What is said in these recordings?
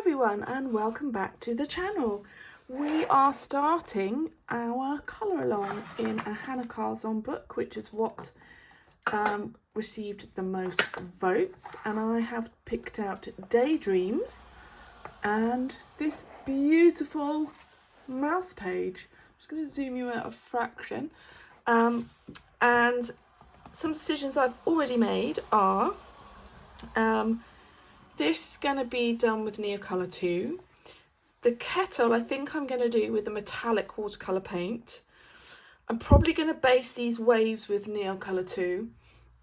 everyone and welcome back to the channel. We are starting our colour along in a Hanna Karlzon book, which is what received the most votes, and I have picked out Daydreams and this beautiful mouse page. I'm just going to zoom you out a fraction, and some decisions I've already made are this is going to be done with Neocolor2. The kettle I think I'm going to do with the metallic watercolour paint. I'm probably going to base these waves with Neocolor2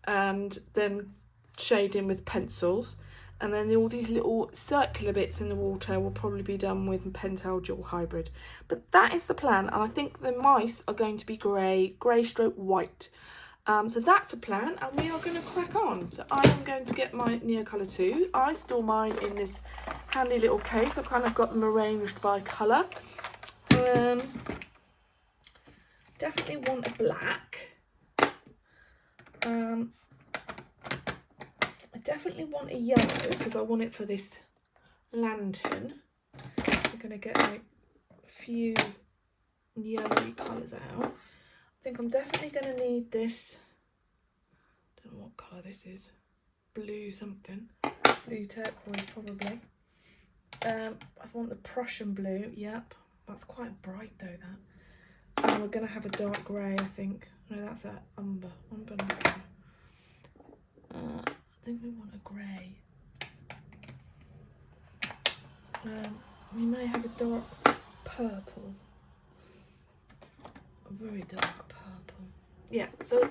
and then shade in with pencils. And then all these little circular bits in the water will probably be done with Pentel Dual Hybrid. But that is the plan, and I think the mice are going to be grey stroke white. So that's the plan, and we are going to crack on. So I am going to get my Neocolor2. I store mine in this handy little case. I've kind of got them arranged by colour. Definitely want a black. I definitely want a yellow because I want it for this lantern. We're going to get like a few yellowy colours out. I think I'm definitely going to need this. Don't know what colour this is. Blue something. Blue turquoise probably. I want the Prussian blue. Yep. That's quite bright though, that. And we're going to have a dark grey, I think. No, that's a umber. I think we want a grey. We may have a dark purple. A very dark purple. Yeah, so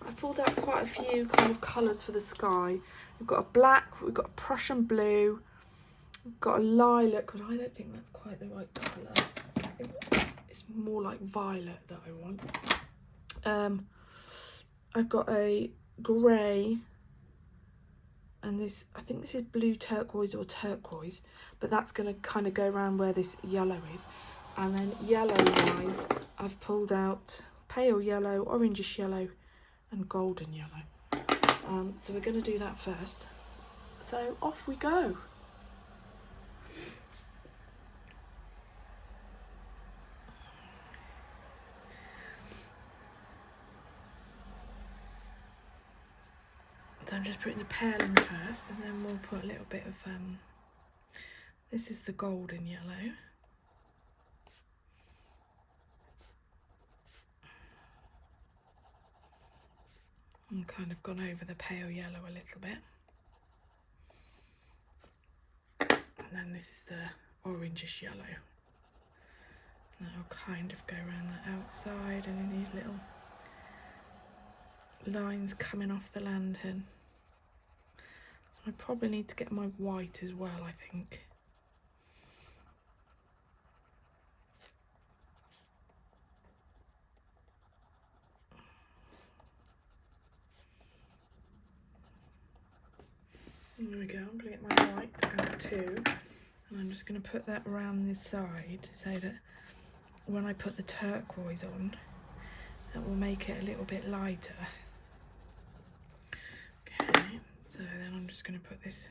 I've pulled out quite a few kind of colours for the sky. We've got a black, we've got a Prussian blue, we've got a lilac, but I don't think that's quite the right colour. I think it's more like violet that I want. I've got a grey, and this, I think this is blue turquoise or turquoise, but that's going to kind of go around where this yellow is. And then yellow wise, I've pulled out pale yellow, orangish yellow and golden yellow. So we're going to do that first. So off we go. So I'm just putting the pale in first, and then we'll put a little bit of, this is the golden yellow. And kind of gone over the pale yellow a little bit. And then this is the orangish yellow. And that'll kind of go around the outside and in these little lines coming off the lantern. I probably need to get my white as well, I think. There we go, I'm going to get my white out too, and I'm just going to put that around this side so that when I put the turquoise on, that will make it a little bit lighter. Okay, so then I'm just going to put this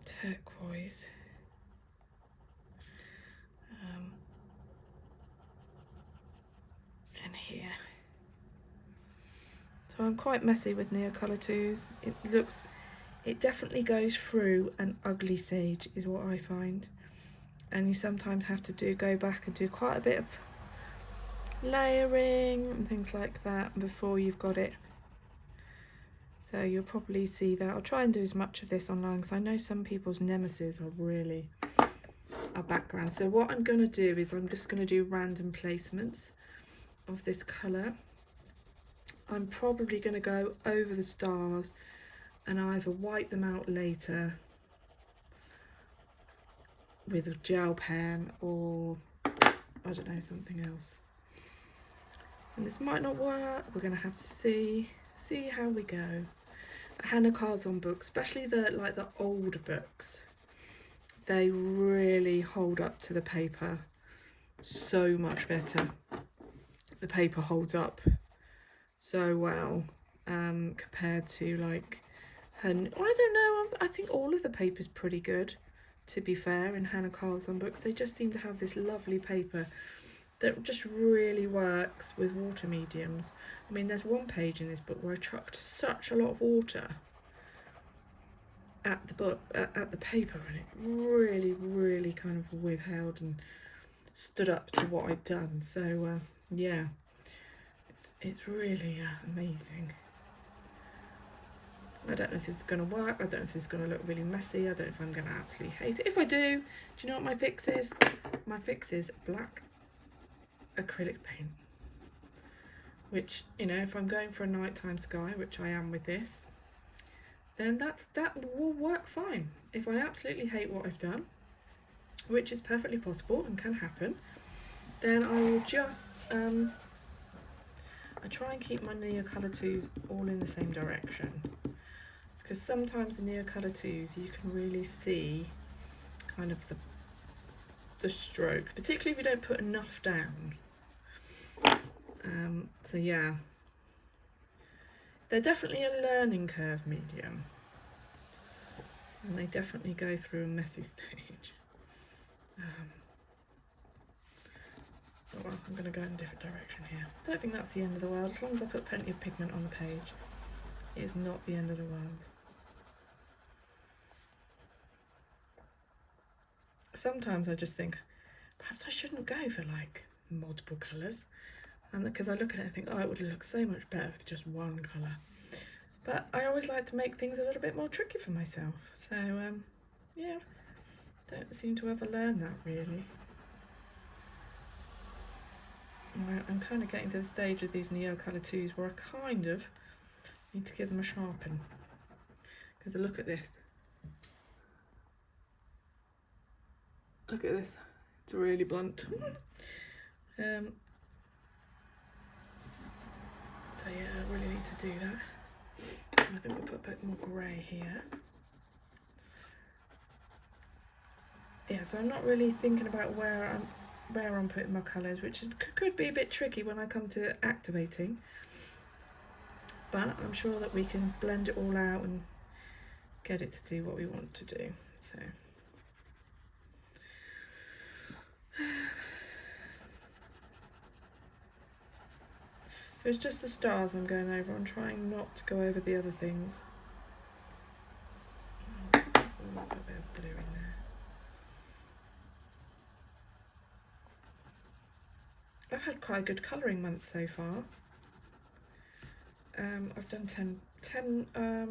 turquoise in here. So I'm quite messy with Neocolor2s. It definitely goes through an ugly sage is what I find, and you sometimes have to go back and do quite a bit of layering and things like that before you've got it. So you'll probably see that. I'll try and do as much of this online because I know some people's nemesis are really a background. So what I'm going to do is I'm just going to do random placements of this colour. I'm probably going to go over the stars and either wipe them out later with a gel pen or, I don't know, something else. And this might not work. We're going to have to see how we go. Hanna Karlzon books, especially the older books, they really hold up to the paper so much better. The paper holds up so well compared to like her. I don't know, I think all of the paper's pretty good, to be fair, in Hanna Karlzon books. They just seem to have this lovely paper that just really works with water mediums. I mean, there's one page in this book where I chucked such a lot of water at the book, at the paper, and it really kind of withheld and stood up to what I'd done. So yeah, it's really amazing. I don't know if this is going to work. I don't know if this is going to look really messy. I don't know if I'm going to absolutely hate it. If I do, do you know what my fix is? My fix is black acrylic paint, which, you know, if I'm going for a nighttime sky, which I am with this, then that will work fine. If I absolutely hate what I've done, which is perfectly possible and can happen, then I will just I try and keep my Neocolor2s all in the same direction, because sometimes the Neocolor2s you can really see kind of the strokes, particularly if you don't put enough down. So yeah, they're definitely a learning curve medium, and they definitely go through a messy stage. Oh well, I'm going to go in a different direction here. I don't think that's the end of the world. As long as I put plenty of pigment on the page, it is not the end of the world. Sometimes I just think, perhaps I shouldn't go for like multiple colours, and because I look at it and think, oh, it would look so much better with just one colour. But I always like to make things a little bit more tricky for myself. So yeah, don't seem to ever learn that really. I'm kind of getting to the stage with these Neocolor2s where I kind of need to give them a sharpen, because look at this. Look at this, it's really blunt. So yeah, I really need to do that. I think we'll put a bit more grey here. Yeah, so I'm not really thinking about where I'm putting my colours, which could be a bit tricky when I come to activating, but I'm sure that we can blend it all out and get it to do what we want to do. So it's just the stars I'm going over. I'm trying not to go over the other things. Put a bit of blue in there. I've had quite a good colouring month so far. I've done 10, I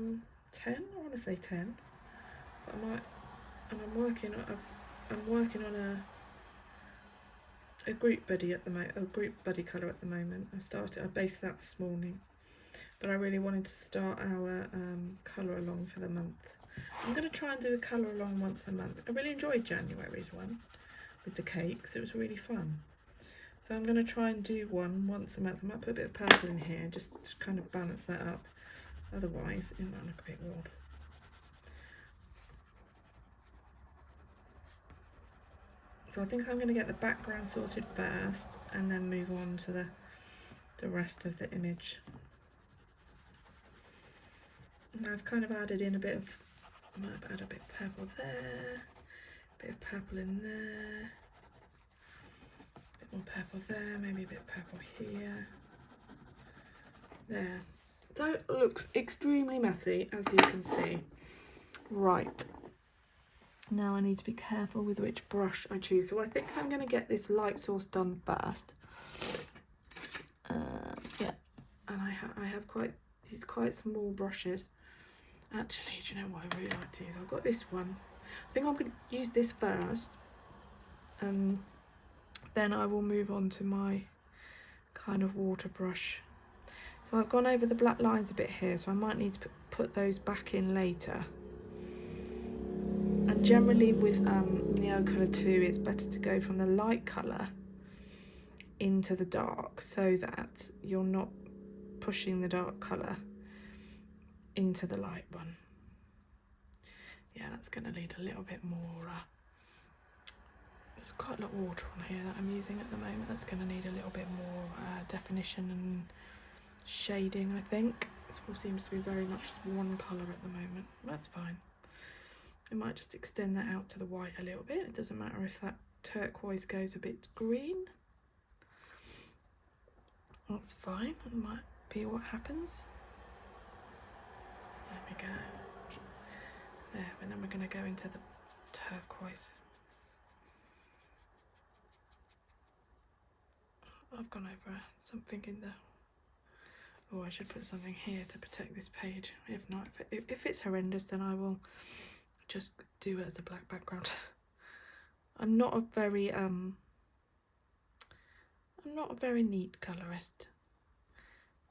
want to say 10, but I'm working on a group buddy at the moment, a group buddy colour at the moment. I based that this morning, but I really wanted to start our colour along for the month. I'm going to try and do a colour along once a month. I really enjoyed January's one with the cakes. It was really fun. So I'm going to try and do one once a month. I might put a bit of purple in here just to kind of balance that up. Otherwise, it might look a bit odd. So I think I'm going to get the background sorted first and then move on to the rest of the image. And I've kind of added in a bit of, I might have added a bit of purple there, a bit of purple in there. More purple there, maybe a bit of purple here. There. So it looks extremely messy, as you can see. Right. Now I need to be careful with which brush I choose. So I think I'm going to get this light source done first. Yeah, and I have these quite small brushes. Actually, do you know what I really like to use? I've got this one. I think I'm going to use this first. Then I will move on to my kind of water brush. So I've gone over the black lines a bit here, so I might need to put those back in later. And generally with Neocolor2, it's better to go from the light colour into the dark, so that you're not pushing the dark colour into the light one. Yeah, that's going to need a little bit more. There's quite a lot of water on here that I'm using at the moment. That's going to need a little bit more definition and shading, I think. This all seems to be very much one colour at the moment. That's fine. I might just extend that out to the white a little bit. It doesn't matter if that turquoise goes a bit green. That's fine, that might be what happens. There we go. There, and then we're going to go into the turquoise. I've gone over something in the... Oh, I should put something here to protect this page. If not, if it's horrendous, then I will just do it as a black background. I'm not a very neat colorist.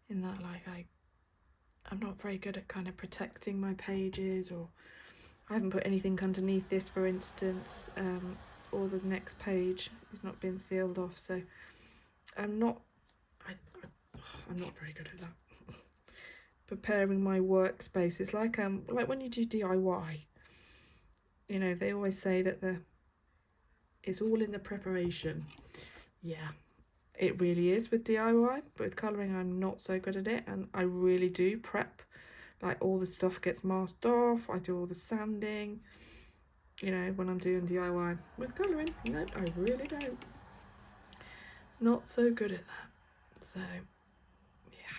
In that, like, I'm not very good at kind of protecting my pages, or I haven't put anything underneath this, for instance, or the next page has not been sealed off, so I'm not very good at that. Preparing my workspace is like when you do DIY, you know, they always say that it's all in the preparation. Yeah, it really is with DIY, but with colouring I'm not so good at it, and I really do prep. Like, all the stuff gets masked off, I do all the sanding, you know, when I'm doing DIY. With colouring, no, I really don't. Not so good at that. So, yeah,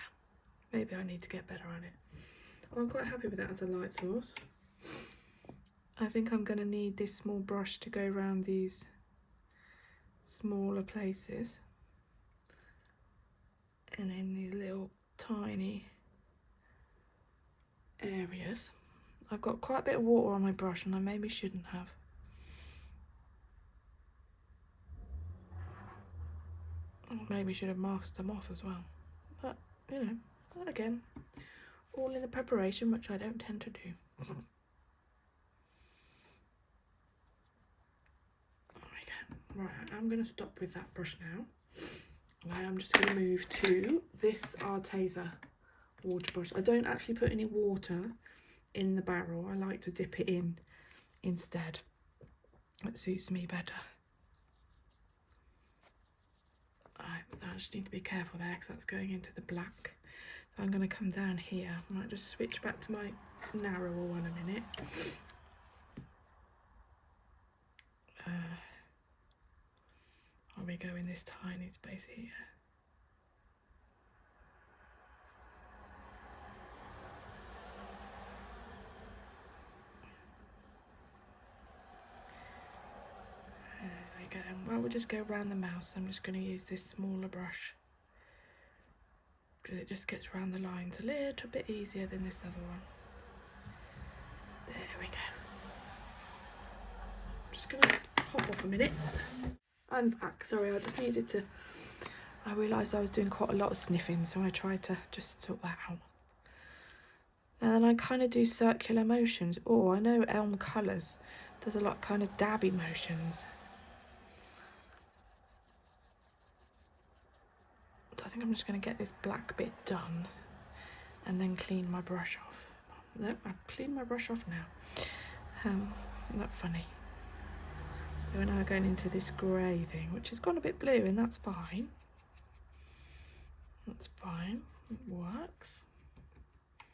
maybe I need to get better on it. Well, I'm quite happy with that as a light source. I think I'm going to need this small brush to go around these smaller places. And in these little tiny areas. I've got quite a bit of water on my brush, and I maybe shouldn't have. Maybe should have masked them off as well. But, you know, again, all in the preparation, which I don't tend to do. Right, I'm going to stop with that brush now. And I'm just going to move to this Arteza water brush. I don't actually put any water in the barrel. I like to dip it in instead. It suits me better. I just need to be careful there because that's going into the black. So I'm going to come down here. I might just switch back to my narrower one a minute. We go in this tiny space here. There we go. Well, we'll just go around the mouse. I'm just going to use this smaller brush because it just gets around the lines a little bit easier than this other one. There we go. I'm just going to hop off a minute. I'm back. Sorry, I just needed to... I realised I was doing quite a lot of sniffing, so I tried to just sort that out. And then I kind of do circular motions. Oh, I know Elm Colours does a lot of kind of dabby motions. So I think I'm just going to get this black bit done and then clean my brush off. Nope, I've cleaned my brush off now. Isn't that funny? So we're now going into this grey thing, which has gone a bit blue, and that's fine. That's fine. It works.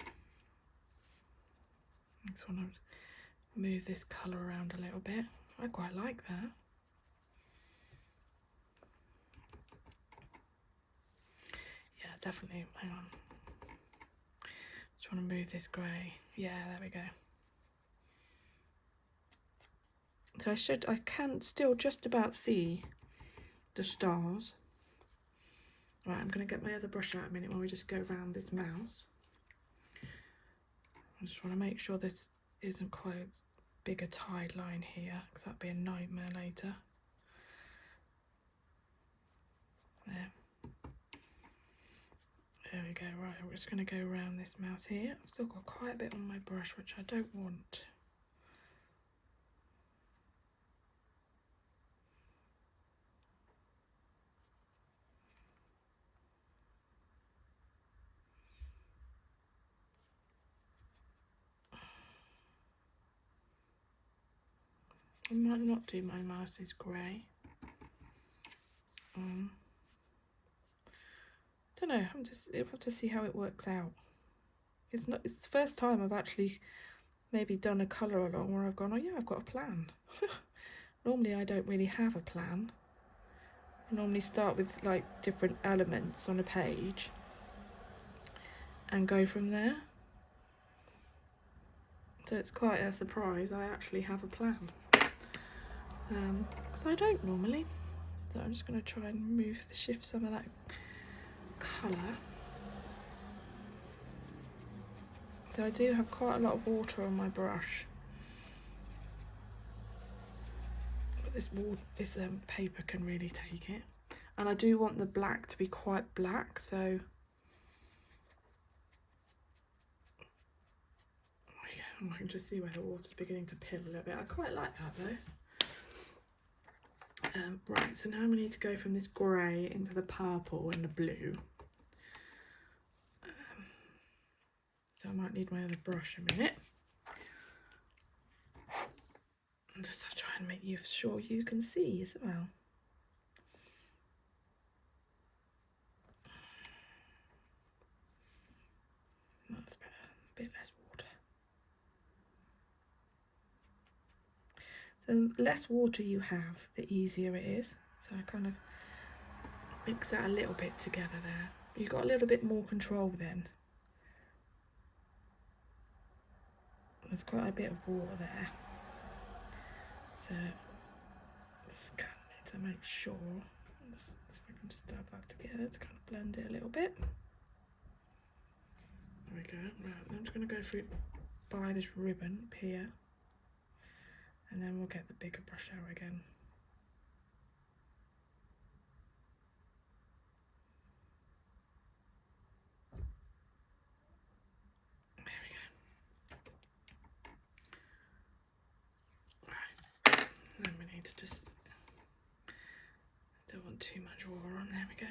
I just want to move this colour around a little bit. I quite like that. Yeah, definitely. Hang on. Just want to move this grey. Yeah, there we go. So I can still just about see the stars. Right, I'm going to get my other brush out a minute while we just go around this mouse. I just want to make sure this isn't quite as big a tide line here, because that'd be a nightmare later. There. There we go. Right, I'm just going to go around this mouse here. I've still got quite a bit on my brush, which I don't want. I might not do my mouse's grey. Don't know. I'll have to see how it works out. It's the first time I've actually maybe done a colour along where I've gone, oh yeah, I've got a plan. Normally I don't really have a plan. I normally start with like different elements on a page and go from there. So it's quite a surprise I actually have a plan. Because I don't normally. So I'm just going to try and shift some of that colour. So I do have quite a lot of water on my brush. But this paper can really take it. And I do want the black to be quite black, so I can just see where the water's beginning to pill a little bit. I quite like that though. Right, so now we need to go from this grey into the purple and the blue. So I might need my other brush a minute. And just try and make sure you can see as well. That's better, a bit less water. The less water you have, the easier it is. So I kind of mix that a little bit together there. You've got a little bit more control then. There's quite a bit of water there. So just kind of need to make sure. So we can just dab that together to kind of blend it a little bit. There we go. Right, I'm just going to go through by this ribbon up here. And then we'll get the bigger brush out again. There we go. Right, then we need to just, don't want too much water on, there we go.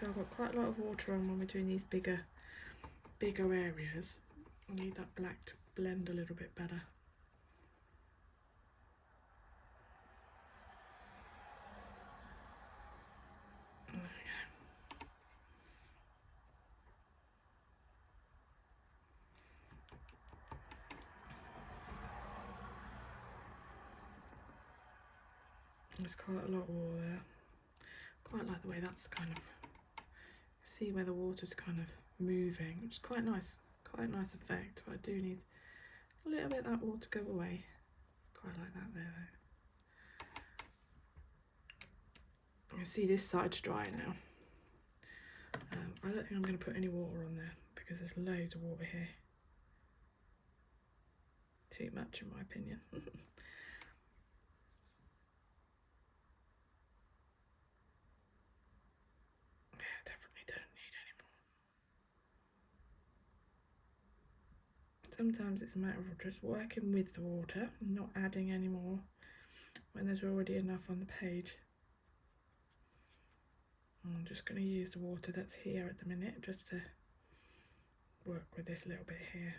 So I've got quite a lot of water on when we're doing these bigger areas. I need that black to blend a little bit better. There we go. There's quite a lot of water there. Quite like the way that's kind of, see where the water's kind of moving, which is quite nice effect, but I do need a little bit of that water to go away. Quite like that there though. You can see this side's dry now. I don't think I'm going to put any water on there because there's loads of water here. Too much in my opinion. Sometimes it's a matter of just working with the water, not adding any more when there's already enough on the page. I'm just going to use the water that's here at the minute just to work with this little bit here.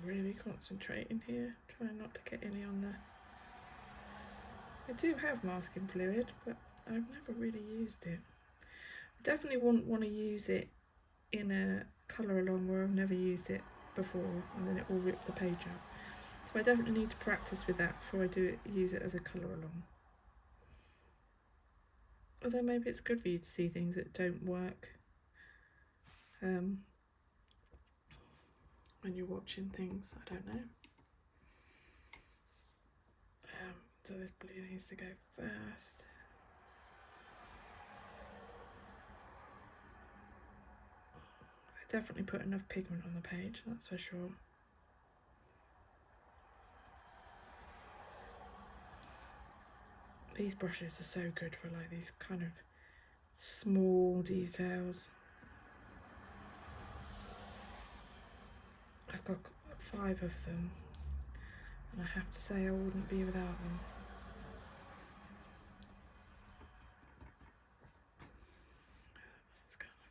Really concentrating here, trying not to get any on there. I do have masking fluid, but I've never really used it. I definitely wouldn't want to use it in a colour along where I've never used it before and then it will rip the page out. So I definitely need to practice with that before I use it as a colour along. Although maybe it's good for you to see things that don't work when you're watching things, I don't know. So this blue needs to go first. I definitely put enough pigment on the page, that's for sure. These brushes are so good for like these kind of small details. got 5 of them, and I have to say I wouldn't be without them. Let's kind of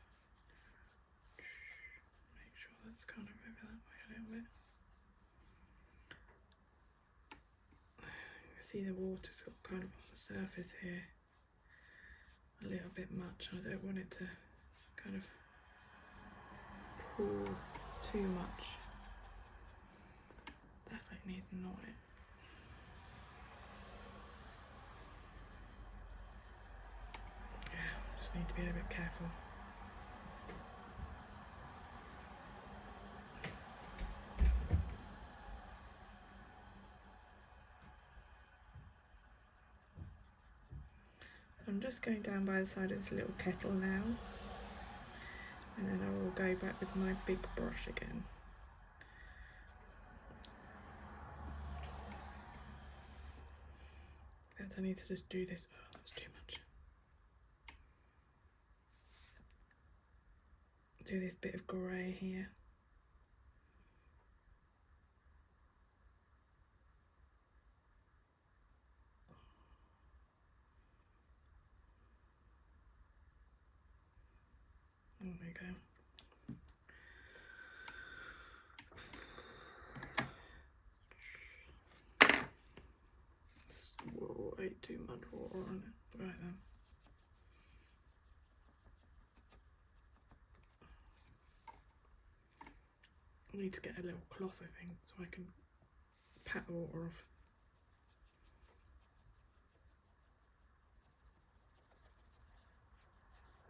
make sure that's kind of over that way a little bit. You see the water's got kind of on the surface here a little bit much. I don't want it to kind of pool too much. Definitely need to knot it. Yeah, just need to be a little bit careful. I'm just going down by the side of this little kettle now, and then I will go back with my big brush again. I need to just do this. Oh, that's too much. Do this bit of grey here. There we go. Whoa, way too much water on it. Right then. I need to get a little cloth, I think, so I can pat the water off.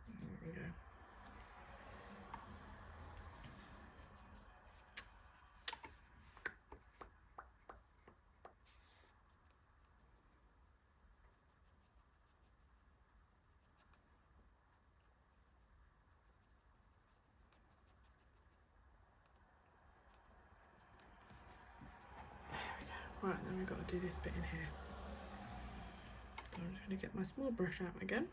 There we go. Right, then we've got to do this bit in here. So I'm just going to get my small brush out again.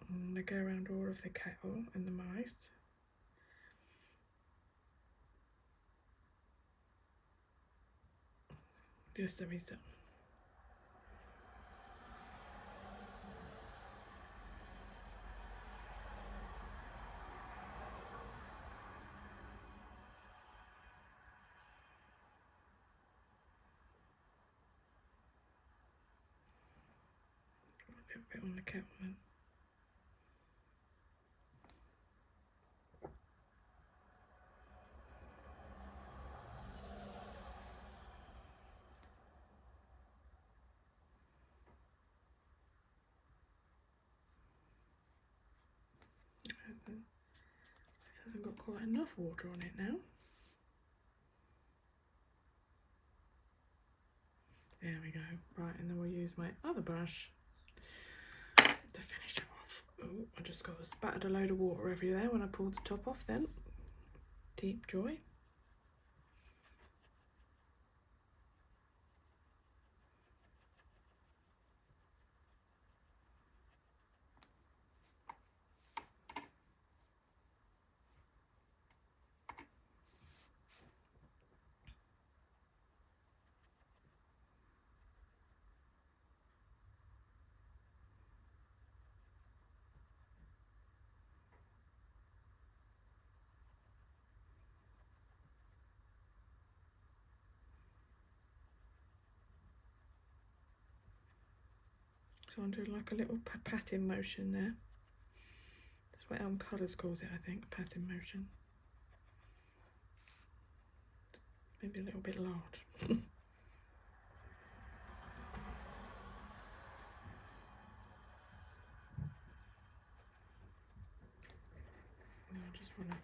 I'm going to go around all of the kettle and the mice. Just so he's done. A little bit on the kettle then. This hasn't got quite enough water on it now. There we go. Right, and then we'll use my other brush to finish it off. Oh, I just got spattered a load of water everywhere when I pulled the top off then. Deep joy. So I'm doing like a little patting motion there. That's what Colours calls it, I think, patting motion. Maybe a little bit large. I just want to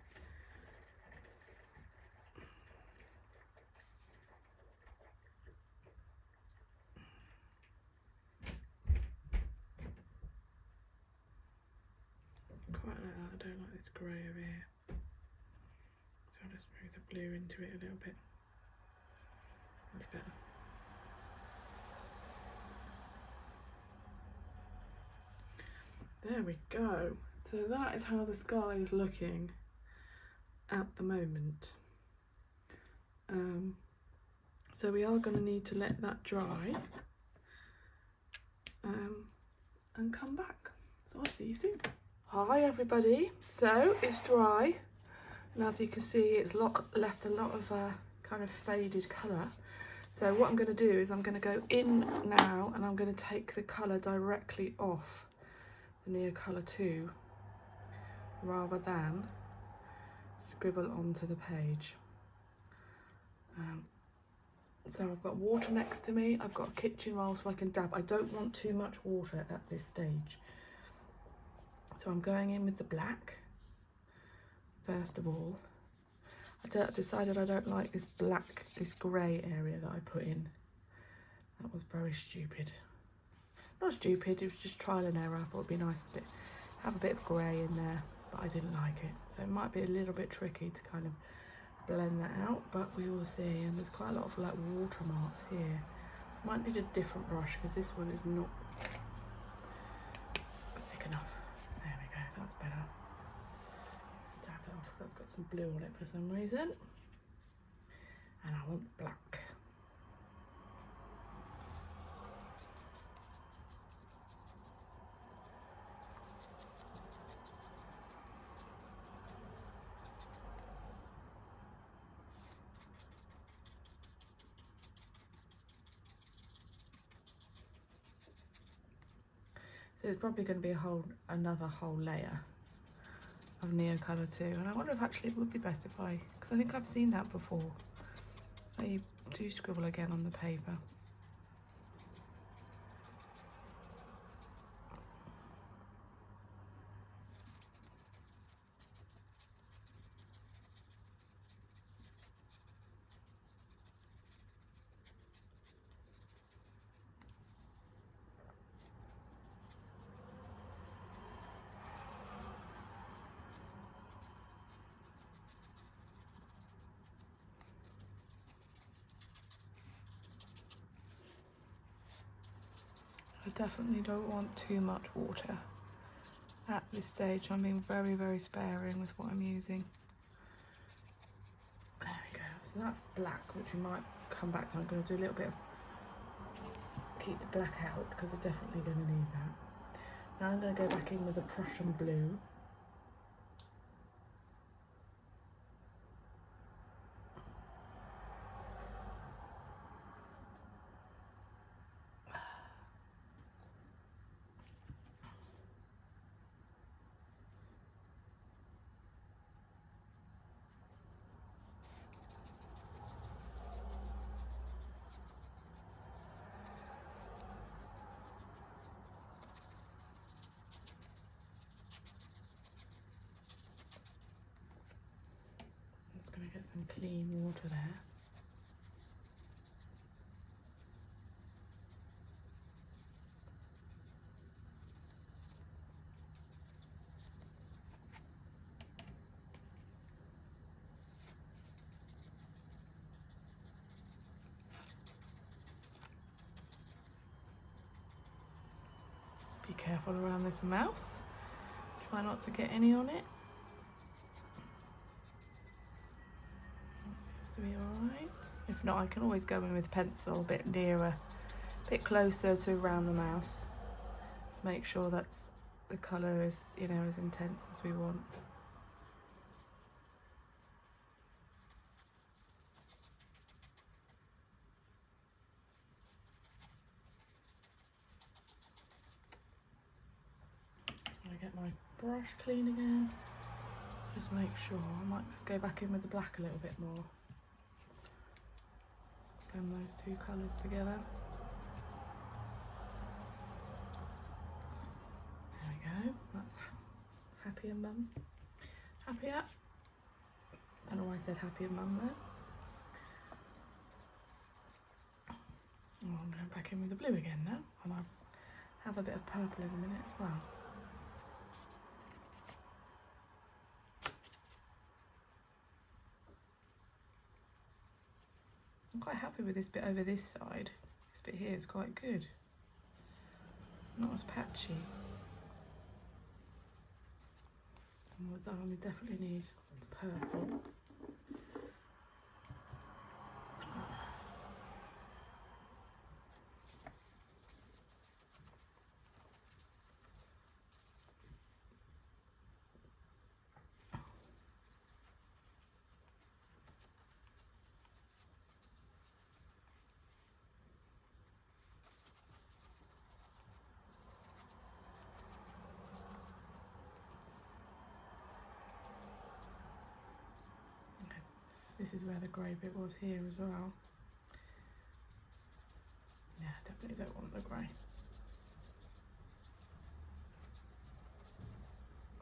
quite like that. I don't like this grey over here. just move the blue into it a little bit. That's better. There we go. So that is how the sky is looking at the moment. So we are going to need to let that dry and come back. So I'll see you soon. Hi everybody. So it's dry, and as you can see, it's left a lot of kind of faded colour. So what I'm going to do is I'm going to go in now and I'm going to take the colour directly off the Neocolor2 rather than scribble onto the page. So I've got water next to me, I've got a kitchen roll so I can dab. I don't want too much water at this stage. So I'm going in with the black, first of all. I decided I don't like this black, this grey area that I put in. That was very stupid. Not stupid, it was just trial and error. I thought it'd be nice to have a bit of grey in there, but I didn't like it. So it might be a little bit tricky to kind of blend that out, but we will see. And there's quite a lot of like watermarks here. Might need a different brush because this one is not thick enough. There we go, that's better. Let's tap it off because I've got some blue on it for some reason. And I want black. So it's probably going to be another whole layer of Neocolor2, and I wonder if actually it would be best if because I think I've seen that before. You do scribble again on the paper. I definitely don't want too much water at this stage. I'm being very, very sparing with what I'm using. There we go. So that's black, which we might come back to. I'm going to do a little bit of, keep the black out because we're definitely going to need that. Now I'm going to go back in with a Prussian blue. Get some clean water there. Be careful around this mouse. Try not to get any on it. To be alright. If not, I can always go in with pencil a bit nearer, a bit closer to around the mouse. Make sure that's the colour is, you know, as intense as we want. Just want to get my brush clean again. Just make sure. I might just go back in with the black a little bit more. Blend those two colours together. There we go, that's Happier Mum. Happier. I don't know why I said Happier Mum there. Oh, I'm going back in with the blue again now, and I'll have a bit of purple in a minute as well. I'm quite happy with this bit over this side. This bit here is quite good. Not as patchy. And with that one we definitely need the purple. This is where the grey bit was here as well. Yeah, definitely don't want the grey.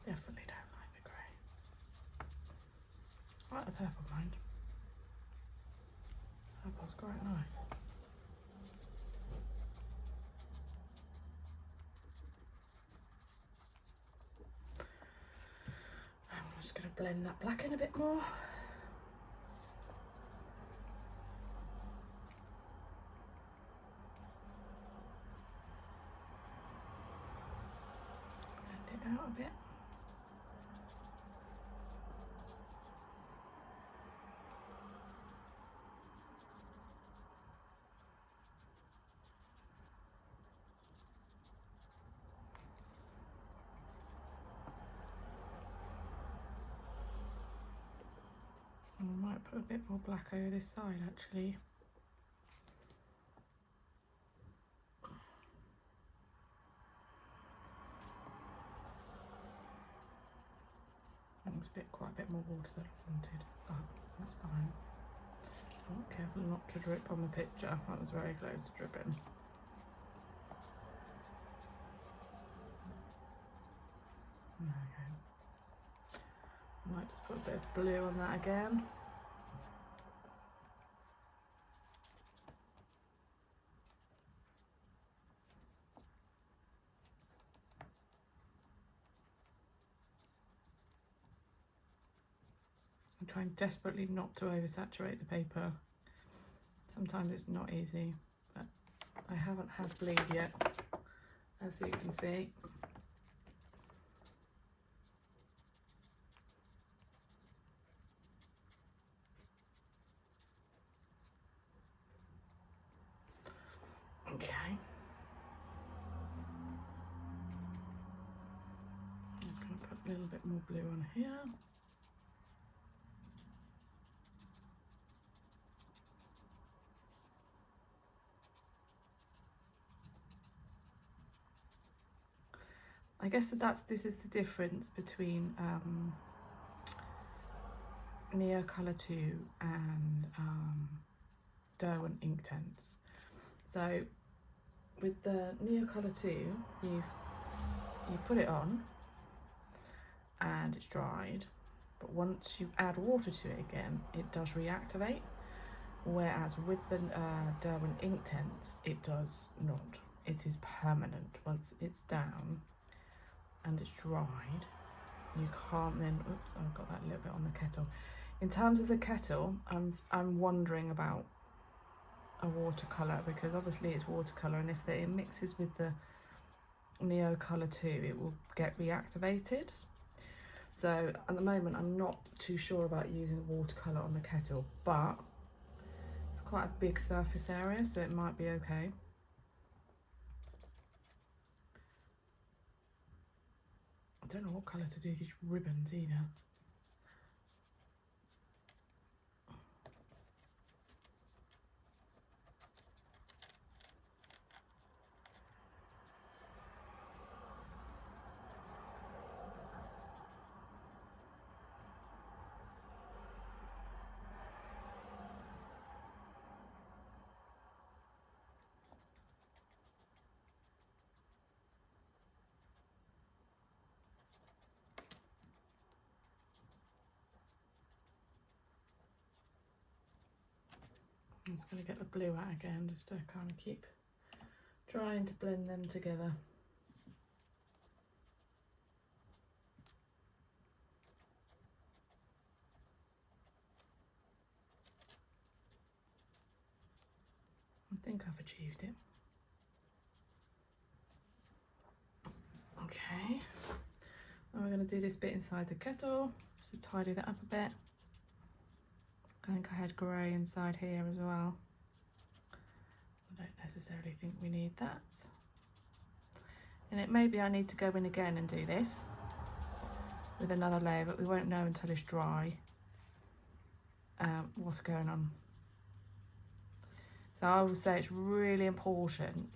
Definitely don't like the grey. I like the purple mind. Purple's quite nice. I'm just going to blend that black in a bit more. Out a bit. I might put a bit more black over this side actually. That was quite a bit more water than I wanted, but that's fine. Oh, careful not to drip on the picture. That was very close to dripping. There we go. Might just put a bit of blue on that again. I'm trying desperately not to oversaturate the paper. Sometimes it's not easy, but I haven't had bleed yet, as you can see. Okay. I'm going to put a little bit more blue on here. I guess this is the difference between Neocolor2 and Derwent Inktense. So with the Neocolor2, you put it on and it's dried, but once you add water to it again, it does reactivate. Whereas with the Derwent Inktense, it does not. It is permanent. Once it's down and it's dried, you can't then, oops, I've got that little bit on the kettle. In terms of the kettle, I'm wondering about a watercolour, because obviously it's watercolour, and if it mixes with the Neocolor2, it will get reactivated. So at the moment, I'm not too sure about using watercolour on the kettle, but it's quite a big surface area, so it might be okay. I don't know what colour to do these ribbons either. I'm just going to get the blue out again, just to kind of keep trying to blend them together. think I've achieved it. Okay, now we're going to do this bit inside the kettle, just to tidy that up a bit. I think I had grey inside here as well. I don't necessarily think we need that. And it maybe I need to go in again and do this with another layer, but we won't know until it's dry what's going on. So I will say it's really important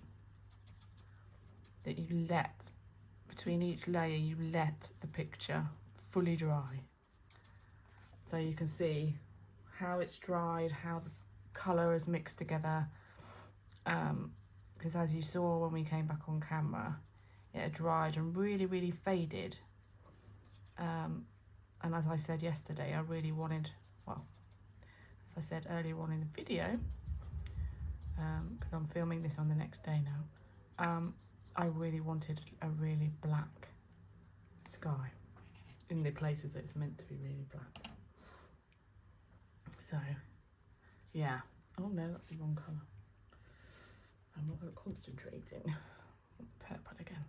that you let, between each layer, you let the picture fully dry. So you can see how it's dried, how the colour is mixed together. Because as you saw when we came back on camera, it had dried and really, really faded. And as I said yesterday, I really wanted, well, as I said earlier on in the video, because I'm filming this on the next day now, I really wanted a really black sky in the places that it's meant to be really black. So, yeah. Oh no, that's the wrong colour. I'm not concentrating on the purple again.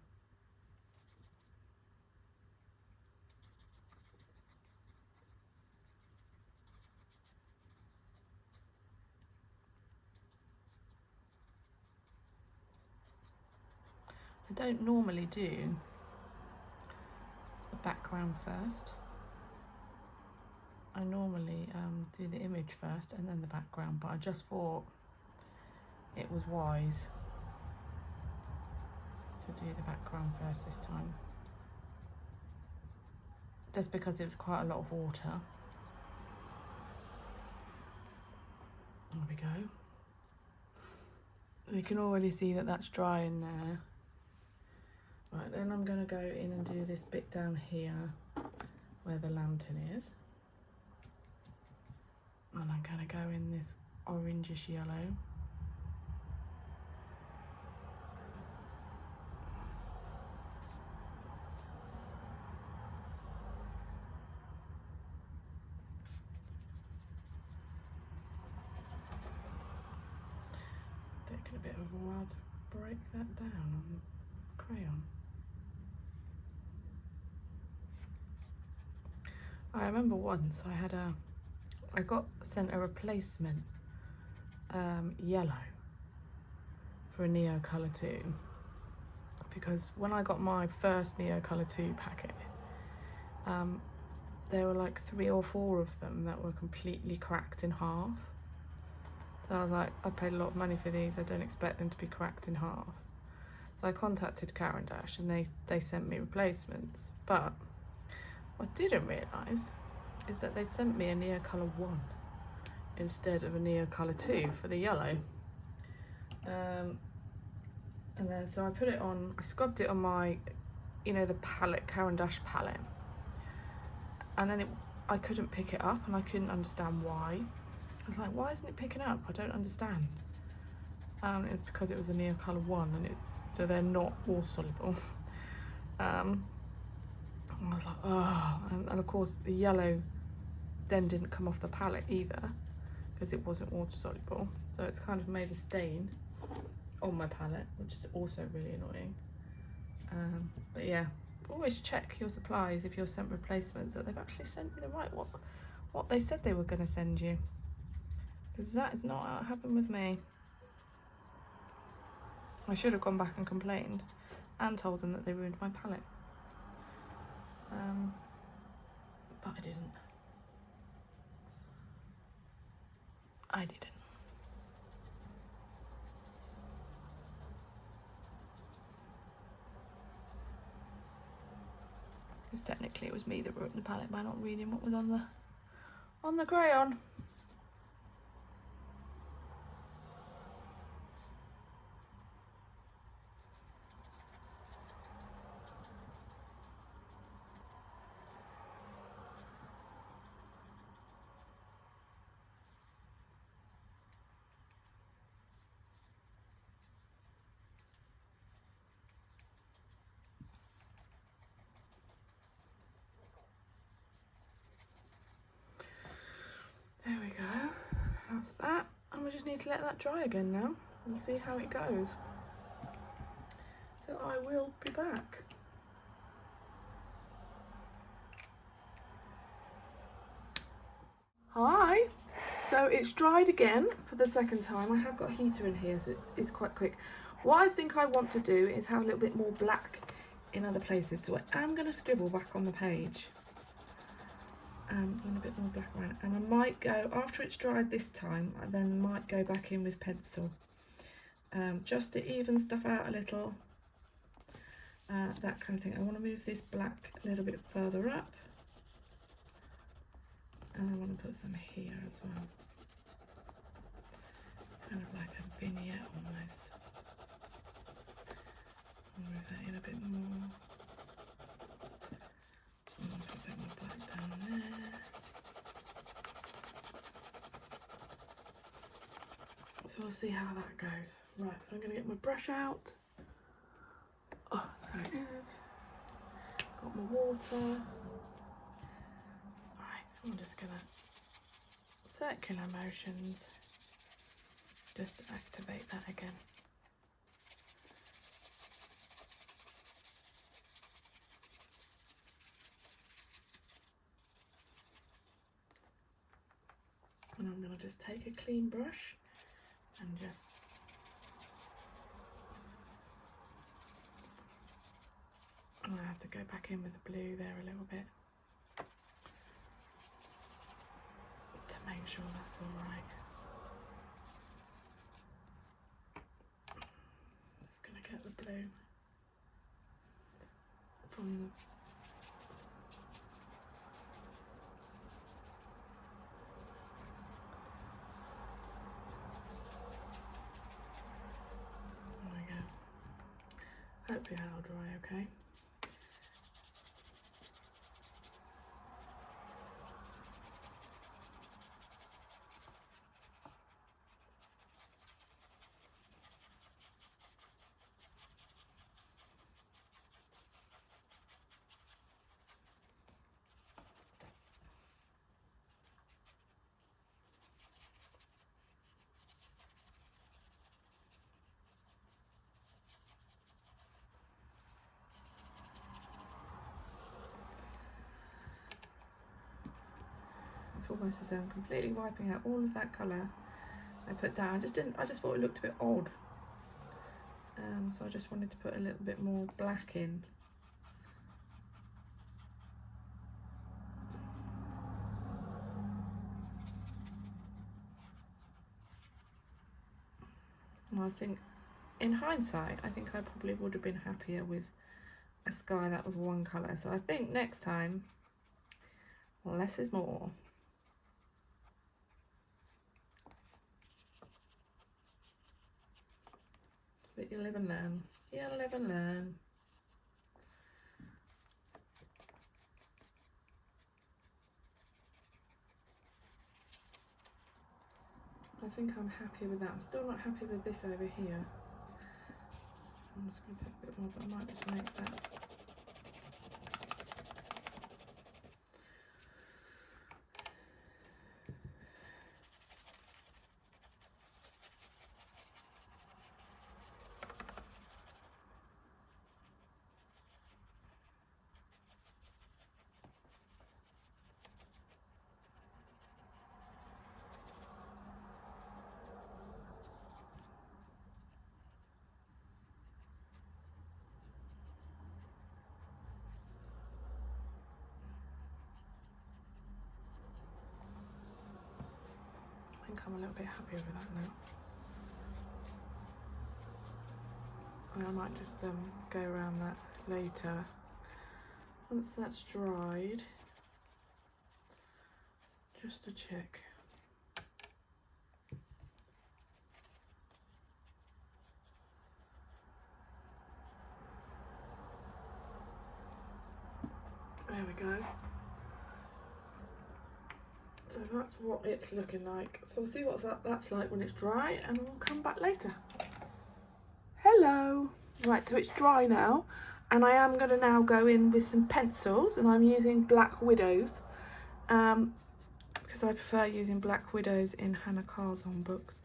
I don't normally do the background first. I normally do the image first and then the background, but I just thought it was wise to do the background first this time. Just because it was quite a lot of water. There we go. You can already see that that's dry in there. Right, then I'm going to go in and do this bit down here where the lantern is. And I'm going to go in this orangish yellow. Taking a bit of a while to break that down on the crayon. I remember once I got sent a replacement yellow for a Neocolor2, because when I got my first Neocolor2 packet, there were like 3 or 4 of them that were completely cracked in half. So I was like, I paid a lot of money for these, I don't expect them to be cracked in half. So I contacted Karlzon and they sent me replacements, but what I didn't realise is that they sent me a Neocolor 1 instead of a Neocolor 2 for the yellow. And then so I put it on, I scrubbed it on my, you know, the palette, Karlzon palette. And then I couldn't pick it up and I couldn't understand why. I was like, why isn't it picking up? I don't understand. It's because it was a Neocolor 1 and so they're not water soluble. And I was like, oh, and of course the yellow then didn't come off the palette either because it wasn't water soluble. So it's kind of made a stain on my palette, which is also really annoying. But yeah, always check your supplies if you're sent replacements, that they've actually sent you the right what they said they were going to send you, because that is not how it happened with me. I should have gone back and complained and told them that they ruined my palette. But I didn't. I didn't. Because technically it was me that ruined the palette by not reading what was on the crayon. There we go, that's that. And we just need to let that dry again now. and see how it goes. So I will be back. Hi! So it's dried again for the second time. I have got a heater in here, so it's quite quick. What I think I want to do is have a little bit more black in other places. So I am going to scribble back on the page. On a bit more black around. And I might go, after it's dried this time, I then might go back in with pencil. Just to even stuff out a little. That kind of thing. I want to move this black a little bit further up. And I want to put some here as well. Kind of like a vignette almost. I'll move that in a bit more. I'll put a bit more black down there. So we'll see how that goes. Right, so I'm going to get my brush out. Oh, there it is. Got my water. Right, I'm just going to circular motions just to activate that again. And I'm going to just take a clean brush and just I have to go back in with the blue there a little bit to make sure that's all right. Just going to get the blue from the hopefully that'll dry okay. Almost as though I'm completely wiping out all of that colour I put down. I just thought it looked a bit odd. So I just wanted to put a little bit more black in. And I think, in hindsight, I think I probably would have been happier with a sky that was one colour. So I think next time, less is more. But you live and learn. You live and learn. I think I'm happy with that. I'm still not happy with this over here. I'm just going to put a bit more, but I might just make that. I think I'm a little bit happier with that now. And I might just go around that later. Once that's dried, just to check. There we go. So that's what it's looking like. So we'll see what that's like when it's dry, and we'll come back later. Hello. Right, so it's dry now, and I am going to now go in with some pencils, and I'm using Black Widows because I prefer using Black Widows in Hanna Karlzon books.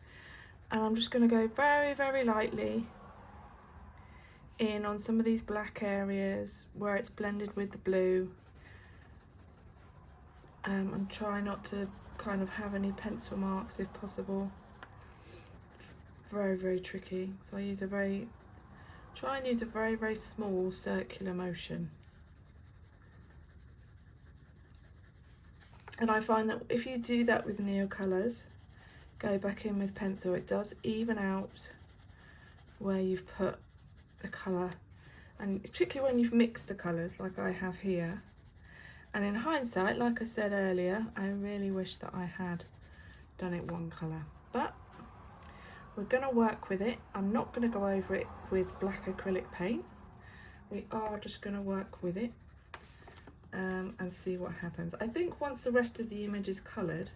And I'm just going to go very, very lightly in on some of these black areas where it's blended with the blue. And try not to kind of have any pencil marks if possible. Very, very tricky. So I use try and use a very, very small circular motion. And I find that if you do that with Neocolors, go back in with pencil, it does even out where you've put the colour, and particularly when you've mixed the colours like I have here. And in hindsight, like I said earlier, I really wish that I had done it one colour, but we're going to work with it. I'm not going to go over it with black acrylic paint. We are just going to work with it and see what happens. I think once the rest of the image is coloured,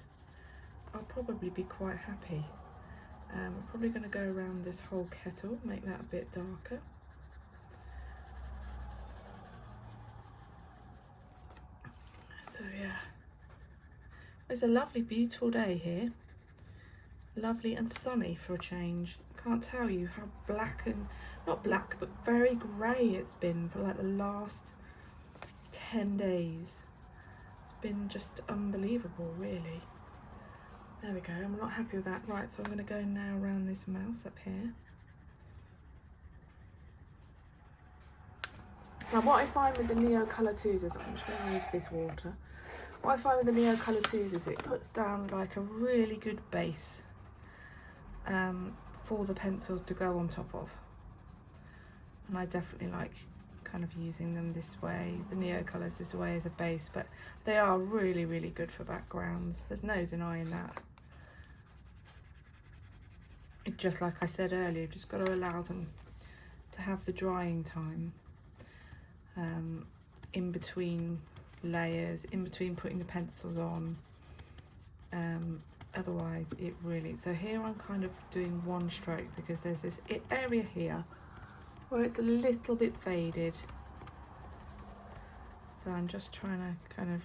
I'll probably be quite happy. I'm probably going to go around this whole kettle, make that a bit darker. So yeah, it's a lovely, beautiful day here. Lovely and sunny for a change. Can't tell you how black and, not black, but very grey it's been for like the last 10 days. It's been just unbelievable, really. There we go, I'm not happy with that. Right, so I'm going to go now around this mouse up here. Now what I find with the Neocolor2s is, I'm just going to remove this water. What I find with the Neocolor2s is it puts down like a really good base for the pencils to go on top of. And I definitely like kind of using them this way, the Neocolors this way as a base, but they are really, really good for backgrounds. There's no denying that. Just like I said earlier, just got to allow them to have the drying time in between layers, in between putting the pencils on. Otherwise it really, so here I'm kind of doing one stroke because there's this area here where it's a little bit faded, so I'm just trying to kind of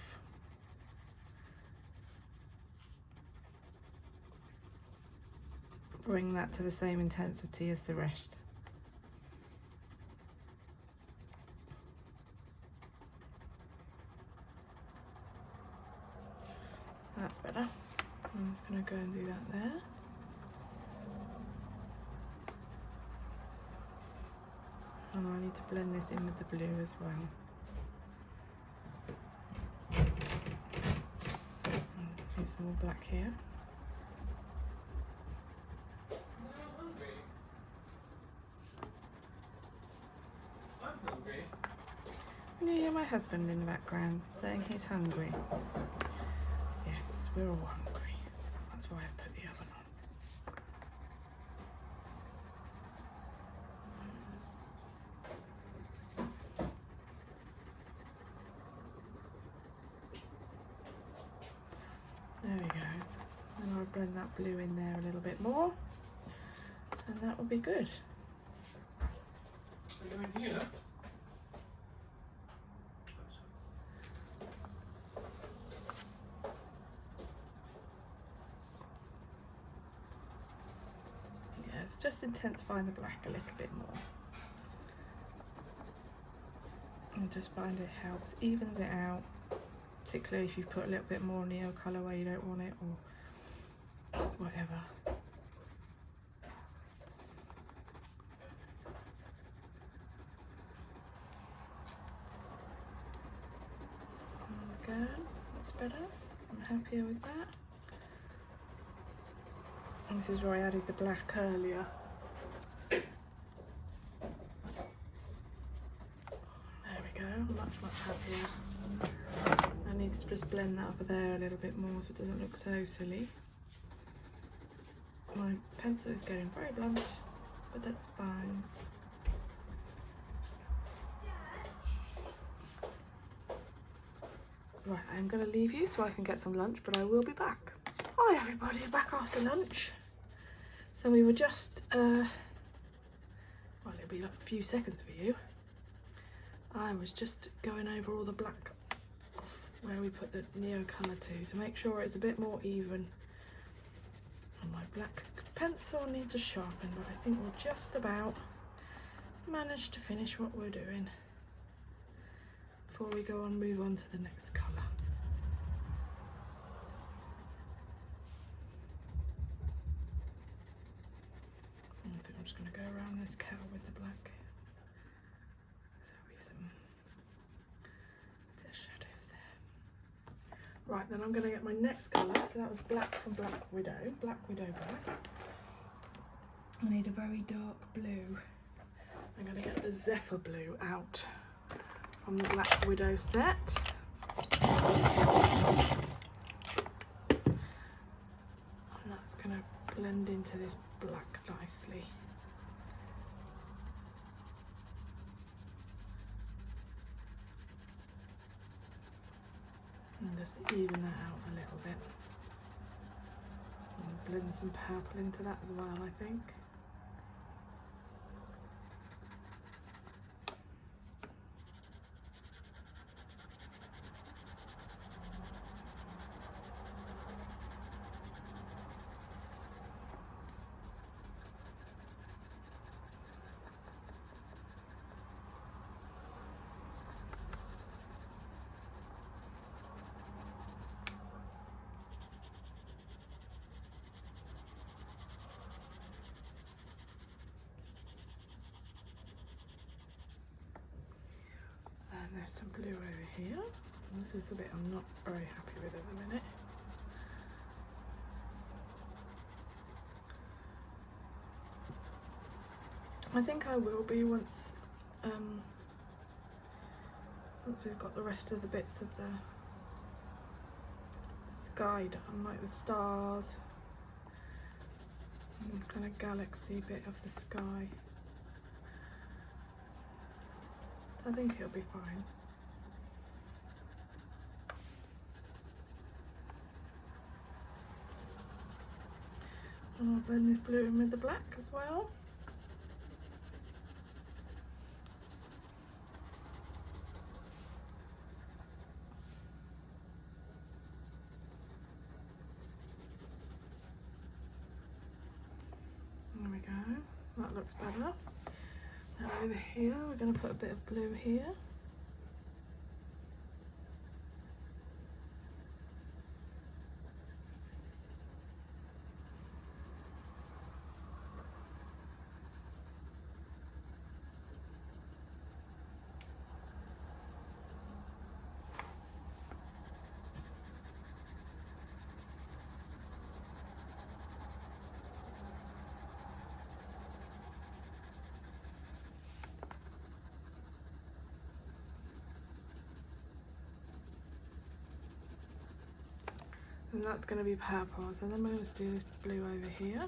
bring that to the same intensity as the rest. That's better. I'm just going to go and do that there. And I need to blend this in with the blue as well. Need some more black here. And you hear my husband in the background saying he's hungry. Yes, we're all hungry. That's why I've put the oven on. There we go. And I'll blend that blue in there a little bit more, and that will be good. What are you doing here? Just intensifying the black a little bit more. And just find it helps, evens it out, particularly if you put a little bit more Neocolor where you don't want it, or whatever. There we go, that's better. I'm happier with that. This is where I added the black earlier. There we go, much happier. I need to just blend that up there a little bit more so it doesn't look so silly. My pencil is getting very blunt, but that's fine. Right, I'm going to leave you so I can get some lunch, but I will be back. Hi everybody, back after lunch. So we were just, well, it'll be like a few seconds for you. I was just going over all the black off where we put the Neocolor2 to make sure it's a bit more even on my black pencil needs a sharpen, but I think we'll just about manage to finish what we're doing before we go and move on to the next colour. I think I'm just going to go around this cow with the black. So there'll be some bit of shadows there. Right, then I'm going to get my next colour. So that was black from Black Widow, Black Widow black. I need a very dark blue. I'm going to get the Zephyr Blue out from the Black Widow set. And that's going to blend into this black nicely. And just even that out a little bit. And blend some purple into that as well, I think. There's some blue over here. And this is the bit I'm not very happy with at the minute. I think I will be once we've got the rest of the bits of the sky done, like the stars and the kind of galaxy bit of the sky. I think it'll be fine. And I'll blend this blue in with the black as well. There we go. That looks better. And over here, we're going to put a bit of blue here. And that's going to be purple, so then we're going to do this blue over here.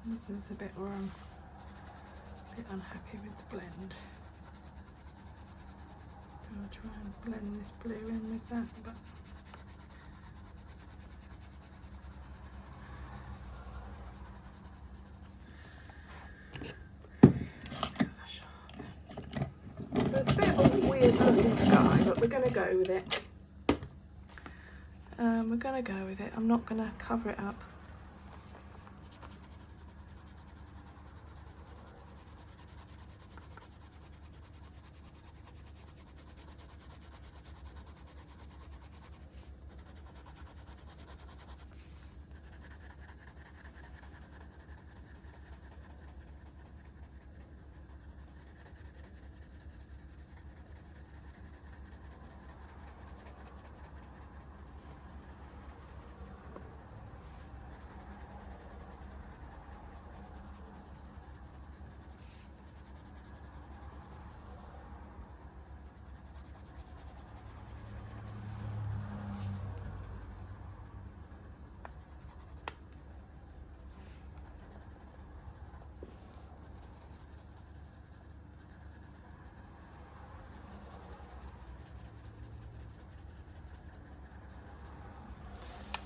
This is a bit where I'm a bit unhappy with the blend. I'll try and blend this blue in with that, but it's a bit of a weird looking sky, but we're going to go with it. We're going to go with it. I'm not going to cover it up.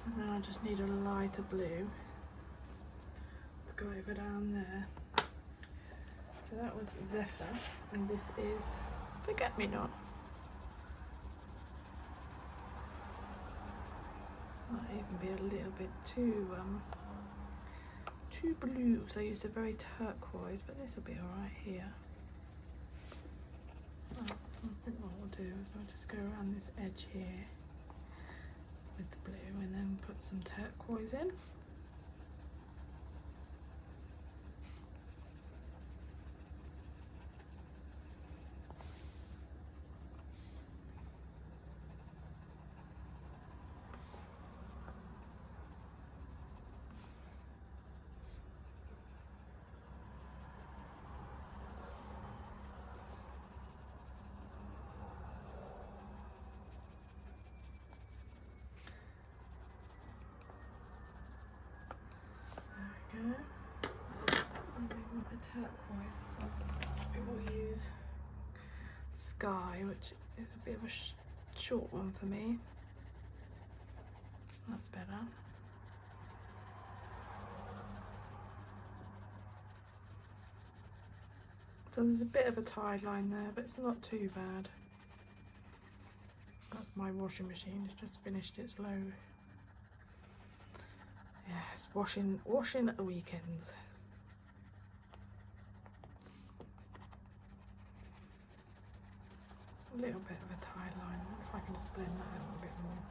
And then I just need a lighter blue to go over down there. So that was Zephyr, and this is Forget Me Not. Might even be a little bit too blue, because I used a very turquoise, but this will be alright here. Oh, I think what we'll do is I'll just go around this edge here with the blue and then put some turquoise in. And we want a turquoise one. We will use Sky, which is a bit of a short one for me. That's better. So there's a bit of a tie line there, but it's not too bad. That's my washing machine, it's just finished its load. Yes, washing at the weekends. A little bit of a tie line. I wonder if I can just blend that out a bit more.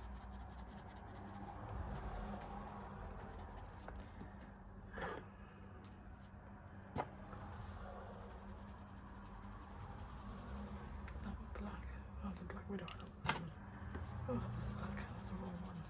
Is that black? Oh, it's a black widow. Oh, that's black. That's the wrong one.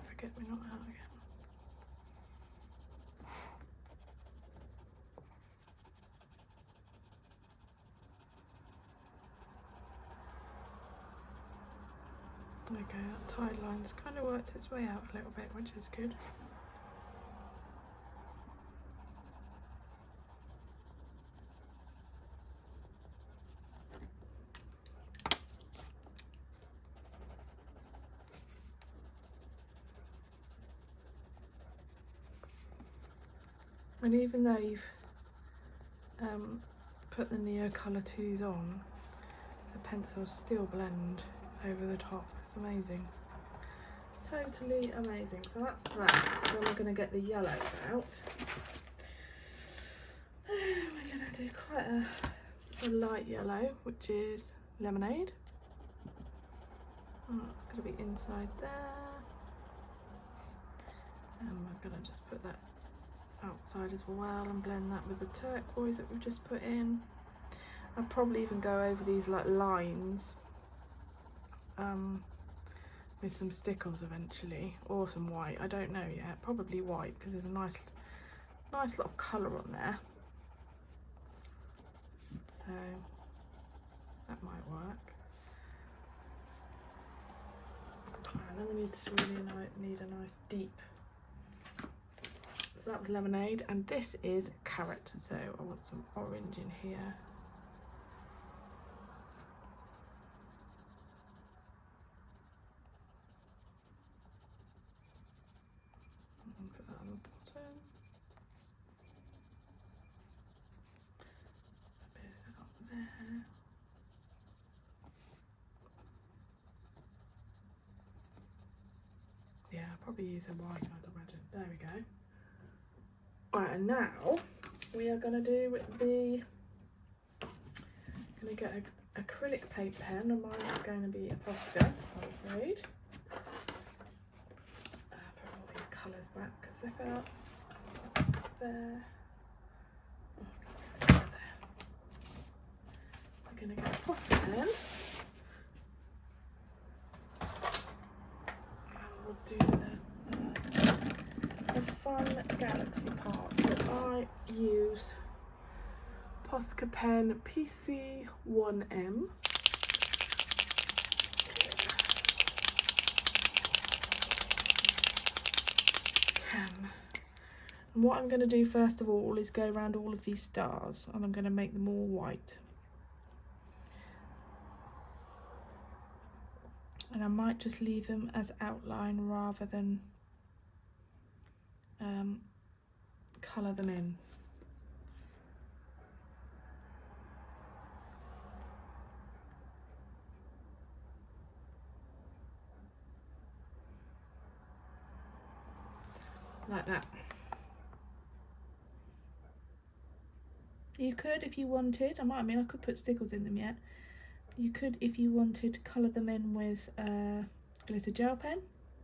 Forget Me Not out again. Okay, that tie line's kind of worked its way out a little bit, which is good. And even though you've put the Neocolor2s on, the pencils still blend over the top. It's amazing. Totally amazing. So that's that. So then we're going to get the yellows out. We're going to do quite a light yellow, which is Lemonade. Oh, it's going to be inside there. And we're going to just put that outside as well and blend that with the turquoise that we've just put in. I'll probably even go over these like lines with some stickles eventually, or some white. I don't know yet. Probably white because there's a nice lot of colour on there. So that might work. And then we need a nice deep. So that was Lemonade, and this is Carrot. So I want some orange in here. And put that on the bottom. A bit up there. Yeah, I'll probably use a white, I'd imagine. There we go. Right, and now we are going to do the, going to get an acrylic paint pen, and mine's going to be a Posca, I'm afraid. Put all these colours back, Zephyr there. Oh, there. We're going to get a Posca pen. art. So I use Posca pen PC1M. And what I'm going to do first of all is go around all of these stars, and I'm going to make them all white. And I might just leave them as outline rather than colour them in. Like that. You could, if you wanted, I could put stickles in them yet. You could, if you wanted, colour them in with glitter gel pen.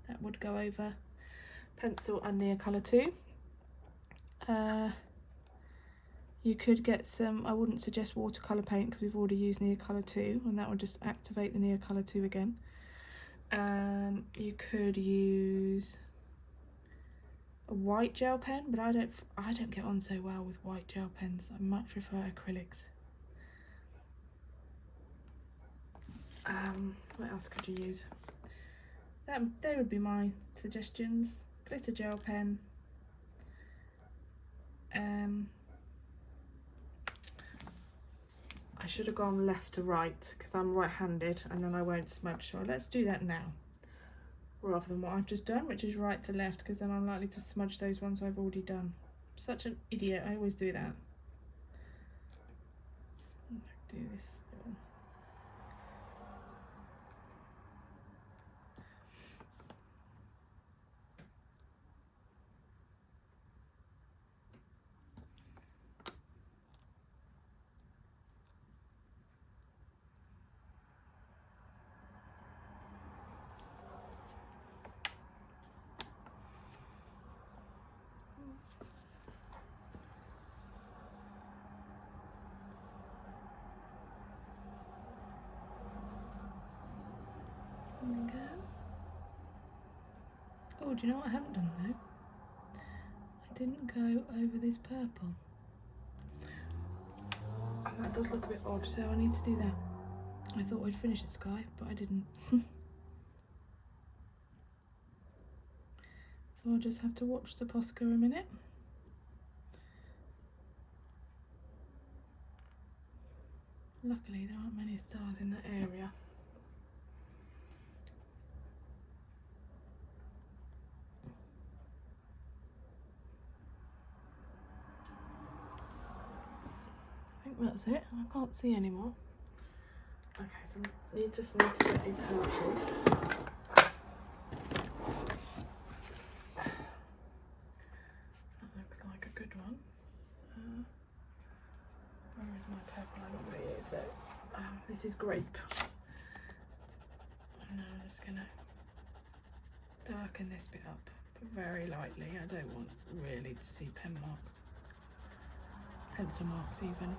That would go over pencil and Neocolor2. You could get some, I wouldn't suggest watercolour paint because we've already used Neocolor2, and that would just activate the Neocolor2 again. You could use a white gel pen, but I don't get on so well with white gel pens. I much prefer acrylics. What else could you use? They would be my suggestions. Glitter gel pen. I should have gone left to right because I'm right-handed and then I won't smudge. So let's do that now, rather than what I've just done, which is right to left, because then I'm likely to smudge those ones I've already done. Such an idiot, I always do that. Do this. There we go. Oh, do you know what I haven't done though? I didn't go over this purple. And that does look a bit odd, so I need to do that. I thought I'd finish the sky, but I didn't. So I'll just have to watch the Posca a minute. Luckily there aren't many stars in that area. I think that's it. I can't see anymore. Okay, so you just need to get a purple. That looks like a good one. Where is my purple? I don't really use it. This is Grape. And I'm just gonna darken this bit up, but very lightly. I don't want really to see pen marks, pencil marks even,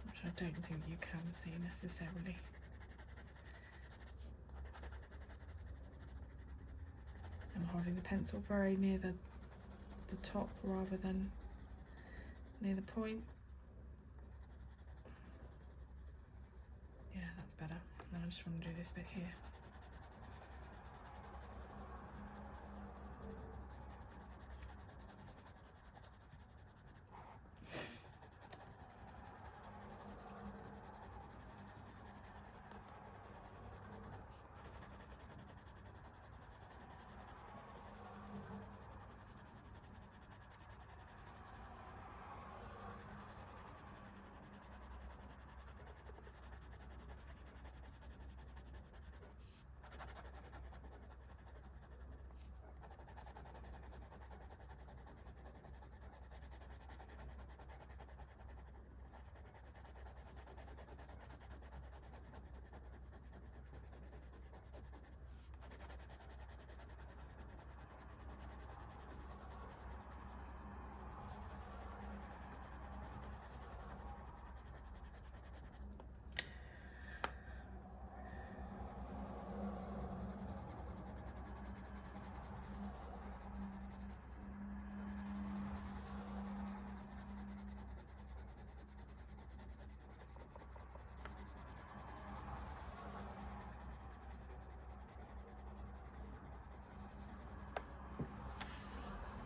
which I don't think you can see necessarily. I'm holding the pencil very near the top rather than near the point. Yeah, that's better. Now I just want to do this bit here.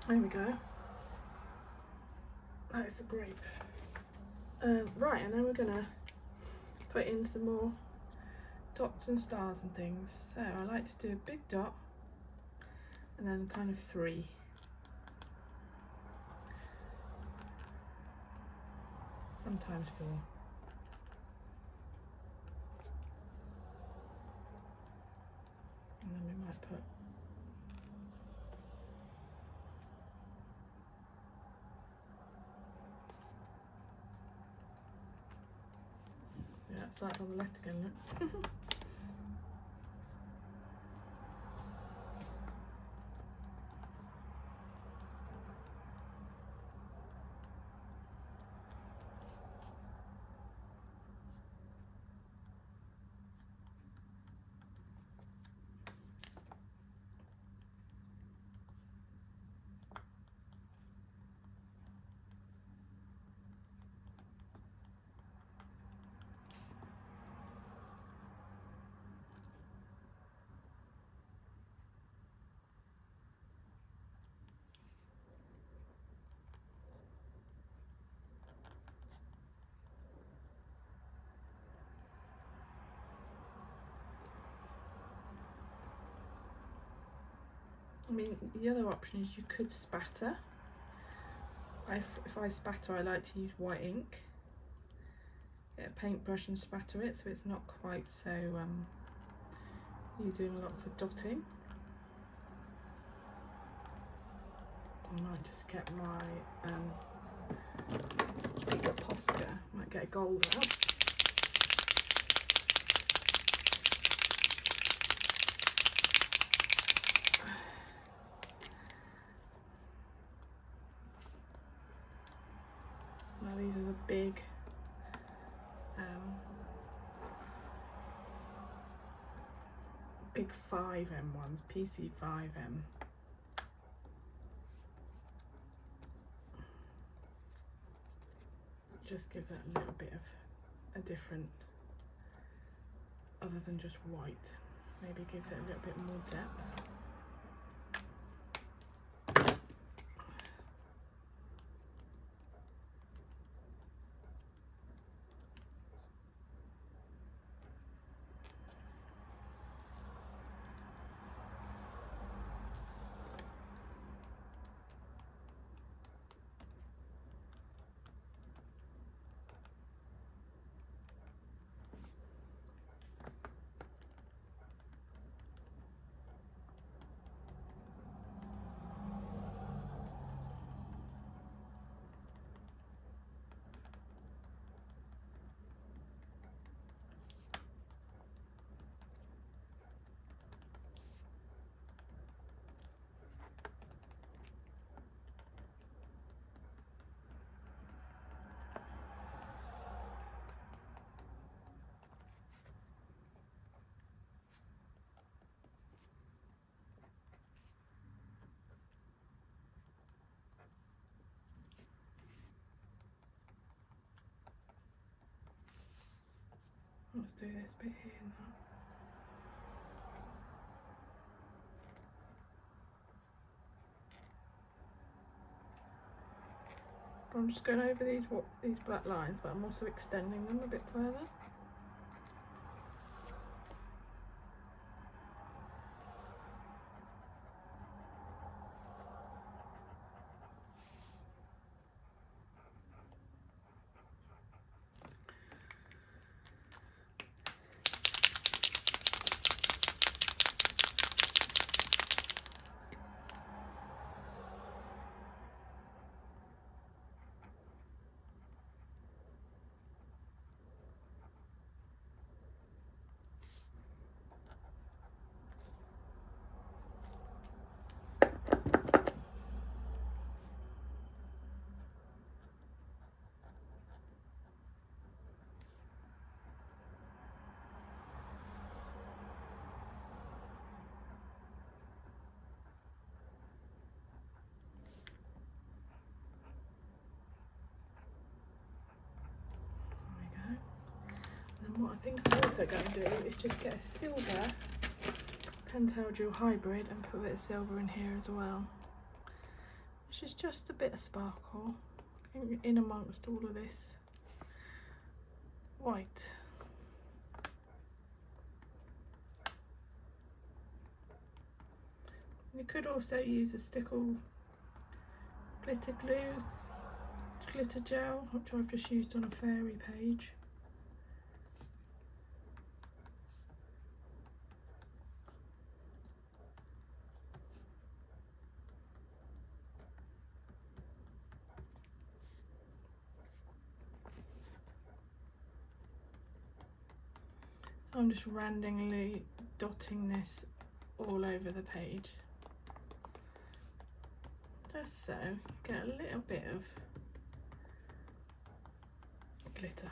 There we go. That is the grape. Right, and then we're gonna put in some more dots and stars and things. So I like to do a big dot and then kind of 3. Sometimes 4. And then we might put it's like on the left again, look. I mean, the other option is you could spatter. If I spatter, I like to use white ink. Get a paintbrush and spatter it so it's not quite so you're doing lots of dotting. I might just get my bigger Posca, might get a gold out. Now these are the big big 5M ones, PC5M. Just gives it a little bit of a different, other than just white, maybe gives it a little bit more depth. Let's do this bit here now. I'm just going over these black lines, but I'm also extending them a bit further. What I think I'm also going to do is just get a silver Pentel Dual Hybrid and put a bit of silver in here as well. which is just a bit of sparkle in amongst all of this white. You could also use a stickle glitter glue, glitter gel, which I've just used on a fairy page. So I'm just randomly dotting this all over the page, just so you get a little bit of glitter.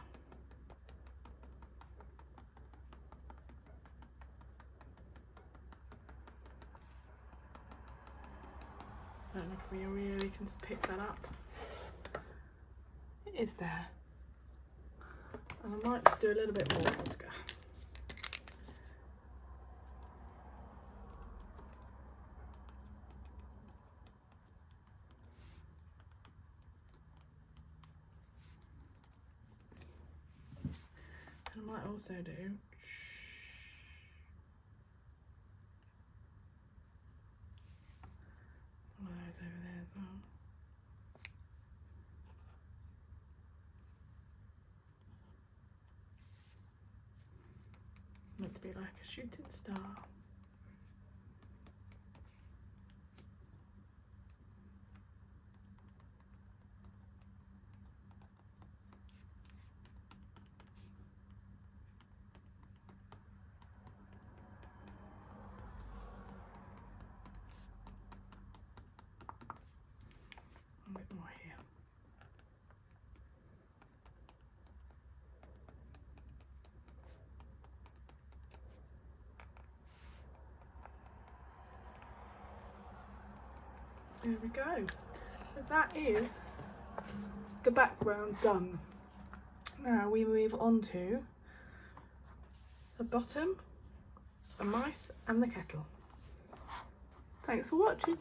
I don't know if we really can pick that up. It is there. And I might just do a little bit more. Let's go. I might also do one of those over there as well. Meant to be like a shooting star. A bit more here. There we go. So that is the background done. Now we move on to the bottom, the mice and the kettle. Thanks for watching.